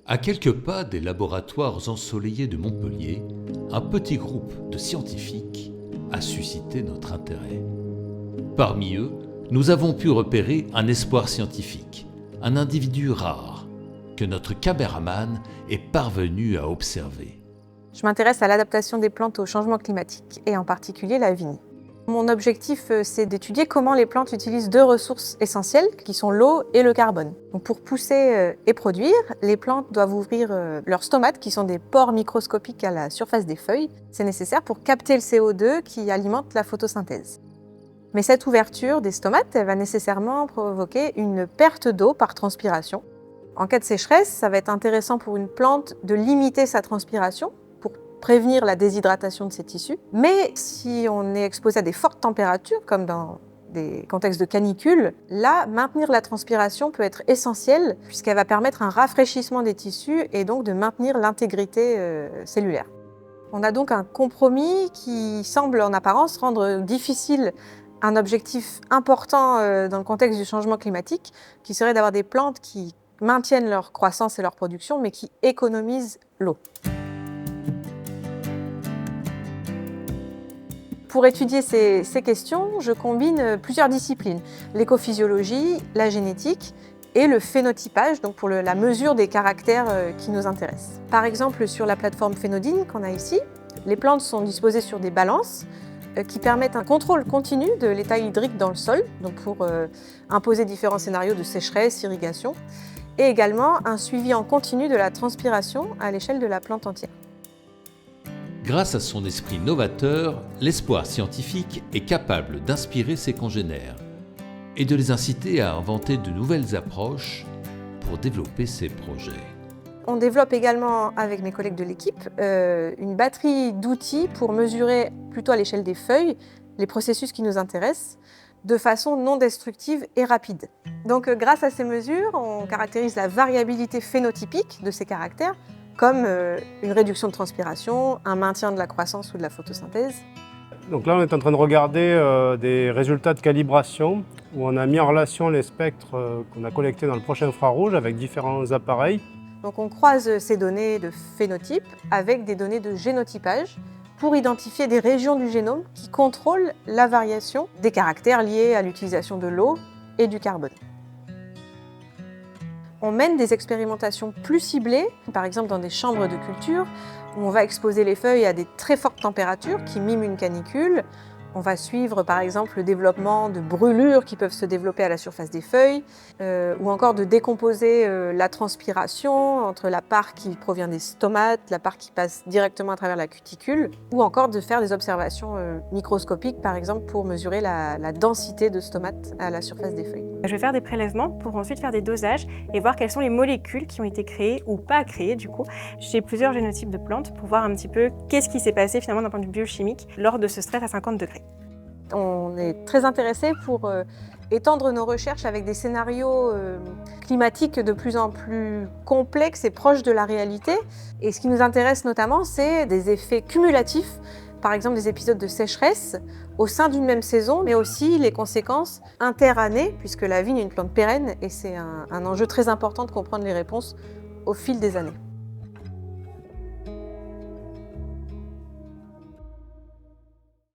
À quelques pas des laboratoires ensoleillés de Montpellier, un petit groupe de scientifiques a suscité notre intérêt. Parmi eux, nous avons pu repérer un espoir scientifique, un individu rare, que notre caméraman est parvenu à observer. Je m'intéresse à l'adaptation des plantes au changement climatique et en particulier la vigne. Mon objectif, c'est d'étudier comment les plantes utilisent deux ressources essentielles qui sont l'eau et le carbone. Donc pour pousser et produire, les plantes doivent ouvrir leurs stomates qui sont des pores microscopiques à la surface des feuilles. C'est nécessaire pour capter le CO2 qui alimente la photosynthèse. Mais cette ouverture des stomates, elle va nécessairement provoquer une perte d'eau par transpiration. En cas de sécheresse, ça va être intéressant pour une plante de limiter sa transpiration pour prévenir la déshydratation de ses tissus. Mais si on est exposé à des fortes températures, comme dans des contextes de canicule, là, maintenir la transpiration peut être essentiel puisqu'elle va permettre un rafraîchissement des tissus et donc de maintenir l'intégrité cellulaire. On a donc un compromis qui semble en apparence rendre difficile un objectif important dans le contexte du changement climatique, qui serait d'avoir des plantes qui maintiennent leur croissance et leur production, mais qui économisent l'eau. Pour étudier ces questions, je combine plusieurs disciplines, l'écophysiologie, la génétique et le phénotypage, donc pour la mesure des caractères qui nous intéressent. Par exemple, sur la plateforme Phénodine qu'on a ici, les plantes sont disposées sur des balances qui permettent un contrôle continu de l'état hydrique dans le sol, donc pour imposer différents scénarios de sécheresse, irrigation, et également un suivi en continu de la transpiration à l'échelle de la plante entière. Grâce à son esprit novateur, l'espoir scientifique est capable d'inspirer ses congénères et de les inciter à inventer de nouvelles approches pour développer ses projets. On développe également, avec mes collègues de l'équipe, une batterie d'outils pour mesurer, plutôt à l'échelle des feuilles, les processus qui nous intéressent, de façon non destructive et rapide. Donc grâce à ces mesures, on caractérise la variabilité phénotypique de ces caractères, comme une réduction de transpiration, un maintien de la croissance ou de la photosynthèse. Donc là, on est en train de regarder des résultats de calibration où on a mis en relation les spectres qu'on a collectés dans le proche infrarouge avec différents appareils. Donc on croise ces données de phénotype avec des données de génotypage pour identifier des régions du génome qui contrôlent la variation des caractères liés à l'utilisation de l'eau et du carbone. On mène des expérimentations plus ciblées, par exemple dans des chambres de culture, où on va exposer les feuilles à des très fortes températures qui miment une canicule. On va suivre par exemple le développement de brûlures qui peuvent se développer à la surface des feuilles, ou encore de décomposer la transpiration entre la part qui provient des stomates, la part qui passe directement à travers la cuticule, ou encore de faire des observations microscopiques par exemple pour mesurer la densité de stomates à la surface des feuilles. Je vais faire des prélèvements pour ensuite faire des dosages et voir quelles sont les molécules qui ont été créées ou pas créées du coup chez plusieurs génotypes de plantes pour voir un petit peu qu'est-ce qui s'est passé finalement d'un point de vue biochimique lors de ce stress à 50 degrés. On est très intéressé pour étendre nos recherches avec des scénarios climatiques de plus en plus complexes et proches de la réalité. Et ce qui nous intéresse notamment, c'est des effets cumulatifs, par exemple des épisodes de sécheresse au sein d'une même saison, mais aussi les conséquences interannée, puisque la vigne est une plante pérenne et c'est un enjeu très important de comprendre les réponses au fil des années.